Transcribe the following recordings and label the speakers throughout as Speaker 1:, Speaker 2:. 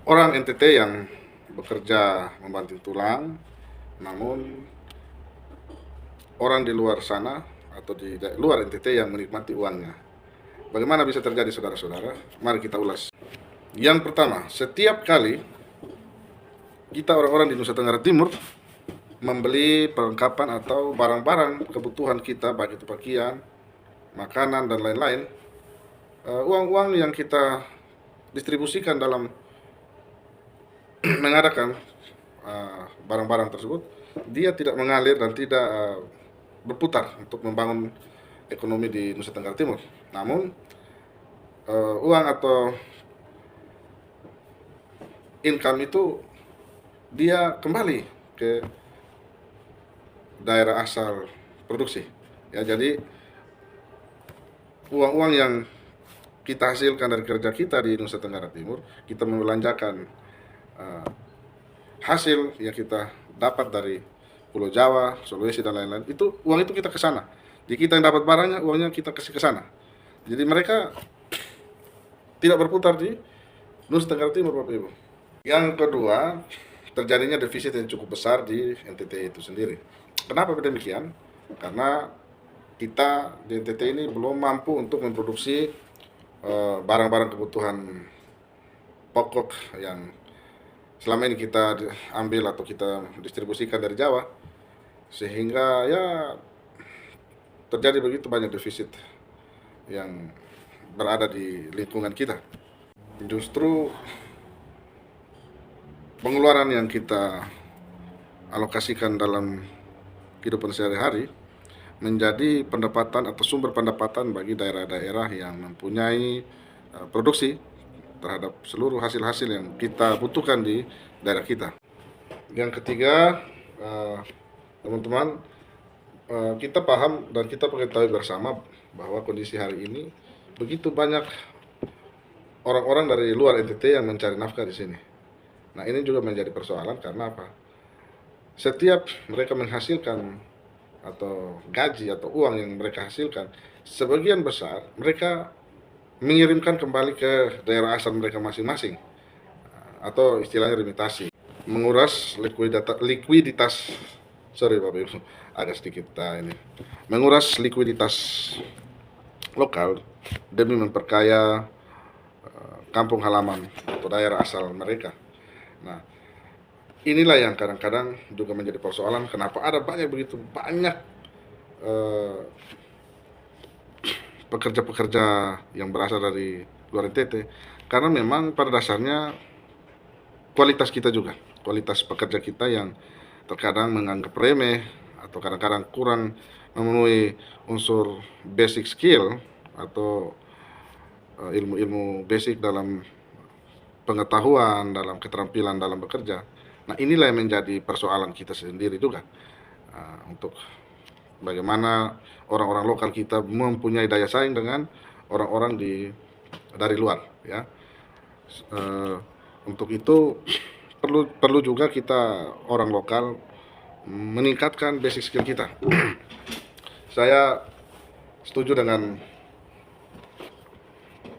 Speaker 1: orang NTT yang bekerja membanting tulang, namun orang di luar sana atau di luar NTT yang menikmati uangnya. Bagaimana bisa terjadi, saudara-saudara? Mari kita ulas. Yang pertama, setiap kali kita orang-orang di Nusa Tenggara Timur membeli perlengkapan atau barang-barang kebutuhan kita, baik itu pakaian, makanan, dan lain-lain, uang-uang yang kita distribusikan dalam mengadakan barang-barang tersebut, dia tidak mengalir dan tidak berputar untuk membangun ekonomi di Nusa Tenggara Timur. Namun uang atau income itu dia kembali ke daerah asal produksi. Ya, jadi uang-uang yang kita hasilkan dari kerja kita di Nusa Tenggara Timur, kita membelanjakan hasil yang kita dapat dari Pulau Jawa, Sulawesi, dan lain-lain, itu uang itu kita ke sana. Jadi kita yang dapat barangnya, uangnya kita kasih ke sana. Jadi mereka tidak berputar di Nusa Tenggara Timur, Bapak Ibu. Yang kedua, terjadinya defisit yang cukup besar di NTT itu sendiri. Kenapa demikian? Karena kita di NTT ini belum mampu untuk memproduksi barang-barang kebutuhan pokok yang selama ini kita ambil atau kita distribusikan dari Jawa, sehingga ya terjadi begitu banyak defisit yang berada di lingkungan kita. Justru pengeluaran yang kita alokasikan dalam kehidupan sehari-hari menjadi pendapatan atau sumber pendapatan bagi daerah-daerah yang mempunyai produksi terhadap seluruh hasil-hasil yang kita butuhkan di daerah kita. Yang ketiga, teman-teman, kita paham dan kita ketahui bersama bahwa kondisi hari ini begitu banyak orang-orang dari luar NTT yang mencari nafkah di sini. Nah, ini juga menjadi persoalan karena apa? Setiap mereka menghasilkan atau gaji atau uang yang mereka hasilkan, sebagian besar mereka mengirimkan kembali ke daerah asal mereka masing-masing, atau istilahnya remittasi, menguras likuiditas sorry Bapak Ibu, agak sedikit ini, menguras likuiditas lokal demi memperkaya kampung halaman atau daerah asal mereka. Nah, inilah yang kadang-kadang juga menjadi persoalan, kenapa ada begitu banyak pekerja-pekerja yang berasal dari luar NTT, karena memang pada dasarnya kualitas kita juga, kualitas pekerja kita yang terkadang menganggap remeh atau kadang-kadang kurang memenuhi unsur basic skill atau ilmu-ilmu basic dalam pengetahuan, dalam keterampilan dalam bekerja. Nah, inilah yang menjadi persoalan kita sendiri juga, untuk bagaimana orang-orang lokal kita mempunyai daya saing dengan orang-orang dari luar, ya. Untuk itu perlu juga kita orang lokal meningkatkan basic skill kita. Saya setuju dengan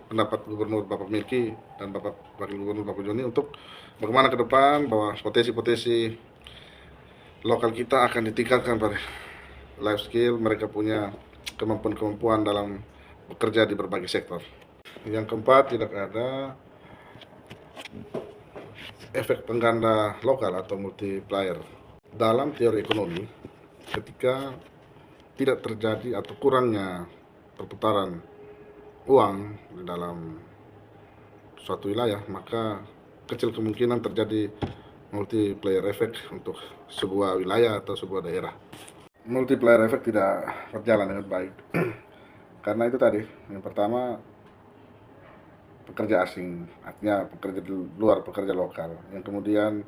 Speaker 1: pendapat Gubernur Bapak Milky dan Bapak Wakil Gubernur Bapak Joni untuk bagaimana ke depan bahwa potensi-potensi lokal kita akan ditingkatkan pada life skill, mereka punya kemampuan-kemampuan dalam bekerja di berbagai sektor. Yang keempat, tidak ada efek pengganda lokal atau multiplier. Dalam teori ekonomi, ketika tidak terjadi atau kurangnya perputaran uang di dalam suatu wilayah, maka kecil kemungkinan terjadi multiplier effect untuk sebuah wilayah atau sebuah daerah. Multiplier effect tidak berjalan dengan baik karena itu tadi, yang pertama pekerja asing, artinya pekerja di luar, pekerja lokal, yang kemudian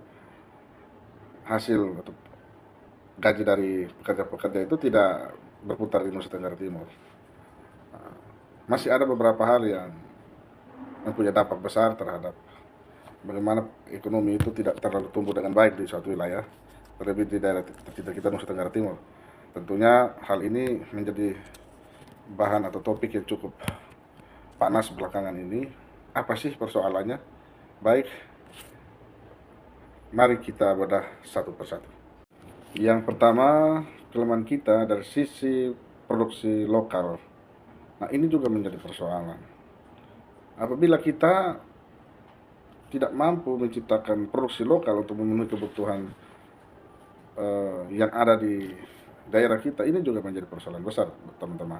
Speaker 1: hasil atau gaji dari pekerja-pekerja itu tidak berputar di Nusa Tenggara Timur. Masih ada beberapa hal yang mempunyai dampak besar terhadap bagaimana ekonomi itu tidak terlalu tumbuh dengan baik di suatu wilayah, terlebih di daerah kita Nusa Tenggara Timur. Tentunya hal ini menjadi bahan atau topik yang cukup panas belakangan ini. Apa sih persoalannya? Baik Mari kita bedah satu persatu. Yang pertama, kelemahan kita dari sisi produksi lokal. Nah, ini juga menjadi persoalan. Apabila kita tidak mampu menciptakan produksi lokal untuk memenuhi kebutuhan yang ada di daerah kita, ini juga menjadi persoalan besar, teman-teman.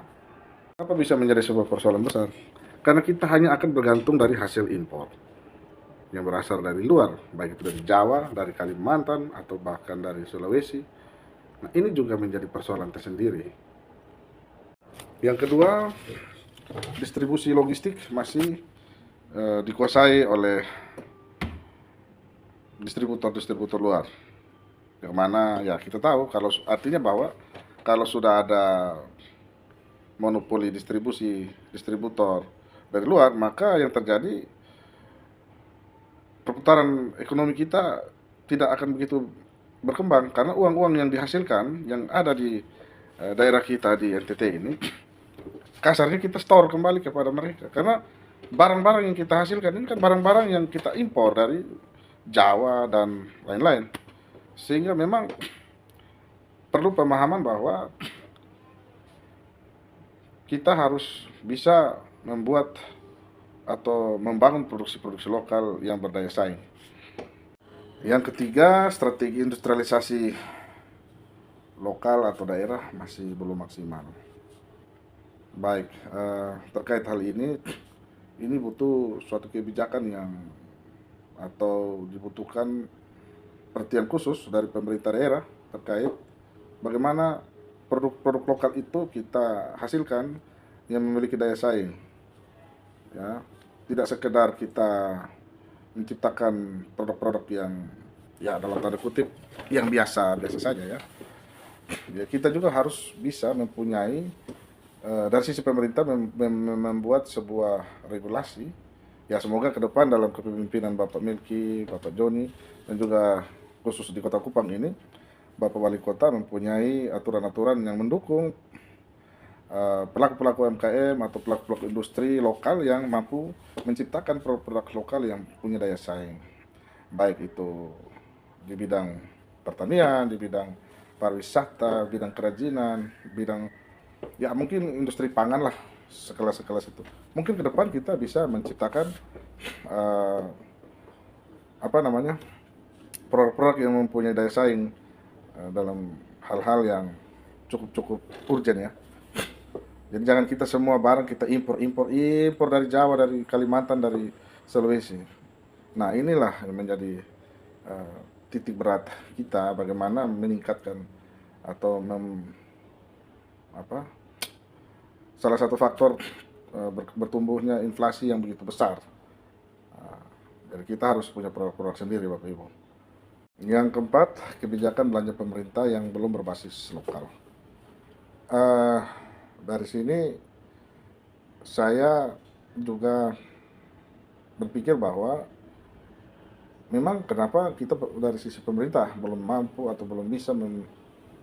Speaker 1: Kenapa bisa menjadi sebuah persoalan besar? Karena kita hanya akan bergantung dari hasil impor yang berasal dari luar, baik itu dari Jawa, dari Kalimantan, atau bahkan dari Sulawesi. Nah, ini juga menjadi persoalan tersendiri. Yang kedua, distribusi logistik masih dikuasai oleh distributor-distributor luar. Yang mana ya kita tahu, kalau artinya bahwa kalau sudah ada monopoli distributor dari luar, maka yang terjadi perputaran ekonomi kita tidak akan begitu berkembang, karena uang-uang yang dihasilkan yang ada di daerah kita di NTT ini, kasarnya kita store kembali kepada mereka, karena barang-barang yang kita hasilkan ini kan barang-barang yang kita impor dari Jawa dan lain-lain, sehingga memang perlu pemahaman bahwa kita harus bisa membuat atau membangun produksi-produksi lokal yang berdaya saing. Yang ketiga, strategi industrialisasi lokal atau daerah masih belum maksimal. Baik, terkait hal ini butuh suatu kebijakan yang atau dibutuhkan perhatian khusus dari pemerintah daerah terkait bagaimana produk-produk lokal itu kita hasilkan yang memiliki daya saing. Ya, tidak sekedar kita menciptakan produk-produk yang ya dalam tanda kutip yang biasa saja ya. Ya, kita juga harus bisa mempunyai dari sisi pemerintah membuat sebuah regulasi. Ya, semoga ke depan dalam kepemimpinan Bapak Melki, Bapak Joni, dan juga khusus di Kota Kupang ini, Bapak Wali Kota mempunyai aturan-aturan yang mendukung pelaku-pelaku UMKM atau pelaku-pelaku industri lokal yang mampu menciptakan produk-produk lokal yang punya daya saing, baik itu di bidang pertanian, di bidang pariwisata, bidang kerajinan, bidang ya mungkin industri pangan lah, sekelas-sekelas itu. Mungkin ke depan kita bisa menciptakan produk-produk yang mempunyai daya saing dalam hal-hal yang cukup urgent ya. Jadi jangan kita semua barang kita impor dari Jawa, dari Kalimantan, dari Sulawesi. Nah, inilah yang menjadi titik berat kita, bagaimana meningkatkan atau salah satu faktor bertumbuhnya inflasi yang begitu besar. Jadi kita harus punya produk-produk sendiri, Bapak Ibu. Yang keempat, kebijakan belanja pemerintah yang belum berbasis lokal. Dari sini saya juga berpikir bahwa memang kenapa kita dari sisi pemerintah belum mampu atau belum bisa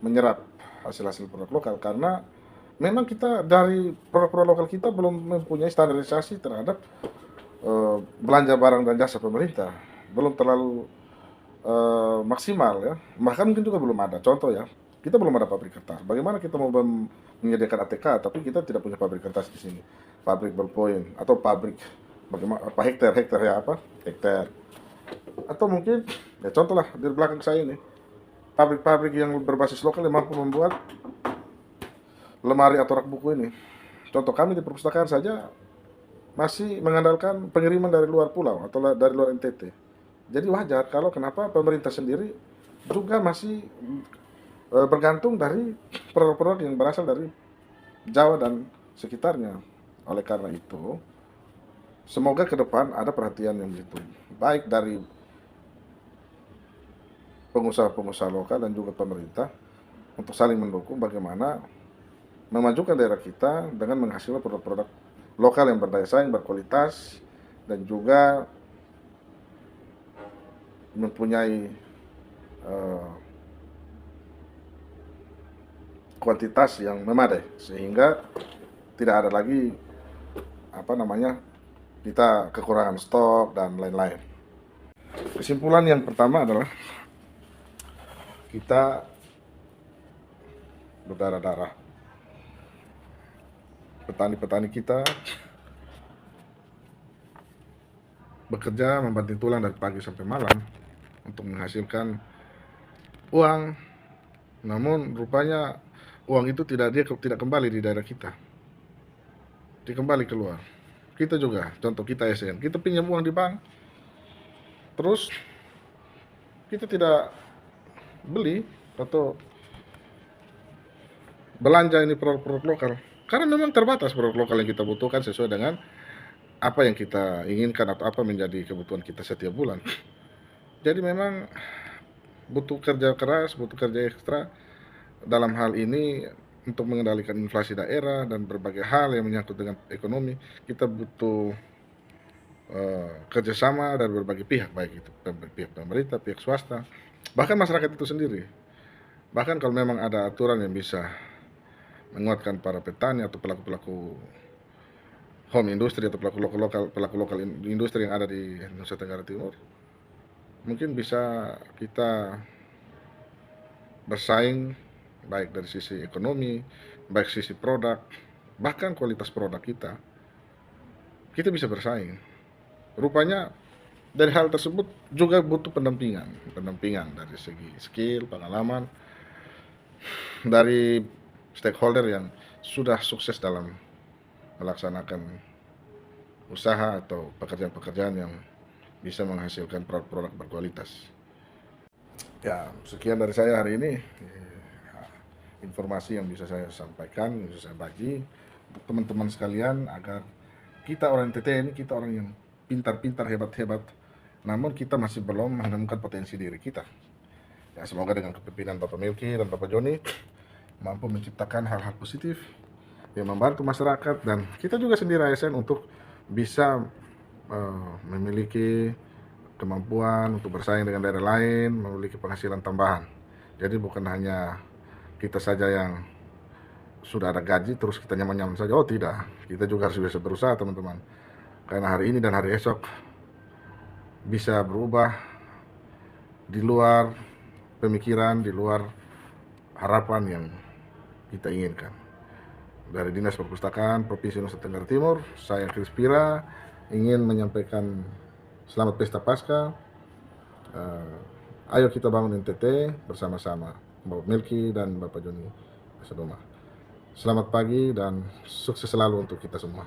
Speaker 1: menyerap hasil-hasil produk lokal, karena memang kita dari produk-produk lokal kita belum mempunyai standarisasi terhadap belanja barang dan jasa pemerintah, belum terlalu maksimal ya, bahkan mungkin juga belum ada. Contoh ya, kita belum ada pabrik kertas. Bagaimana kita mau menyediakan ATK tapi kita tidak punya pabrik kertas di sini, pabrik ballpoint atau pabrik bagaimana hektar ya, hektar, atau mungkin ya contoh lah di belakang saya ini, pabrik-pabrik yang berbasis lokal yang mampu membuat lemari atau rak buku ini. Contoh kami di perpustakaan saja masih mengandalkan pengiriman dari luar pulau atau dari luar NTT. Jadi wajar kalau kenapa pemerintah sendiri juga masih bergantung dari produk-produk yang berasal dari Jawa dan sekitarnya. Oleh karena itu, semoga ke depan ada perhatian yang begitu baik dari pengusaha-pengusaha lokal dan juga pemerintah untuk saling mendukung bagaimana memajukan daerah kita dengan menghasilkan produk-produk lokal yang berdaya saing, berkualitas, dan juga mempunyai kuantitas yang memadai, sehingga tidak ada lagi kita kekurangan stok dan lain-lain. Kesimpulan yang pertama adalah kita berdarah-darah. Petani-petani kita bekerja membanting tulang dari pagi sampai malam untuk menghasilkan uang, namun rupanya uang itu tidak kembali di daerah kita, dikembali keluar. Kita juga, contoh kita SN, kita pinjam uang di bank, terus kita tidak beli atau belanja ini produk-produk lokal, karena memang terbatas produk lokal yang kita butuhkan sesuai dengan apa yang kita inginkan atau apa menjadi kebutuhan kita setiap bulan. Jadi memang butuh kerja keras, butuh kerja ekstra dalam hal ini untuk mengendalikan inflasi daerah dan berbagai hal yang menyangkut dengan ekonomi. Kita butuh kerjasama dari berbagai pihak, baik itu pihak pemerintah, pihak swasta, bahkan masyarakat itu sendiri. Bahkan kalau memang ada aturan yang bisa menguatkan para petani atau pelaku-pelaku home industri atau pelaku lokal industri yang ada di Nusa Tenggara Timur, mungkin bisa kita bersaing baik dari sisi ekonomi, baik sisi produk, bahkan kualitas produk kita bisa bersaing. Rupanya dari hal tersebut juga butuh pendampingan dari segi skill, pengalaman dari stakeholder yang sudah sukses dalam melaksanakan usaha atau pekerjaan-pekerjaan yang bisa menghasilkan produk-produk berkualitas. Ya, sekian dari saya hari ini. Informasi yang bisa saya sampaikan, yang bisa saya bagi untuk teman-teman sekalian, agar kita orang NTT ini, kita orang yang pintar-pintar, hebat-hebat, namun kita masih belum menemukan potensi diri kita. Ya, semoga dengan kepemimpinan Bapak Melki dan Bapak Joni mampu menciptakan hal-hal positif yang membantu masyarakat dan kita juga sendiri ASN untuk bisa memiliki kemampuan untuk bersaing dengan daerah lain, memiliki penghasilan tambahan. Jadi bukan hanya kita saja yang sudah ada gaji terus kita nyaman-nyaman saja. Oh tidak, kita juga harus bisa berusaha teman-teman, karena hari ini dan hari esok bisa berubah di luar pemikiran, di luar harapan yang kita inginkan. Dari Dinas Perpustakaan Provinsi Nusa Tenggara Timur, saya Chris Pira ingin menyampaikan selamat Pesta Paskah. Ayo kita bangun NTT bersama-sama, Bapak Melki dan Bapak Joni Asadoma. Selamat pagi dan sukses selalu untuk kita semua.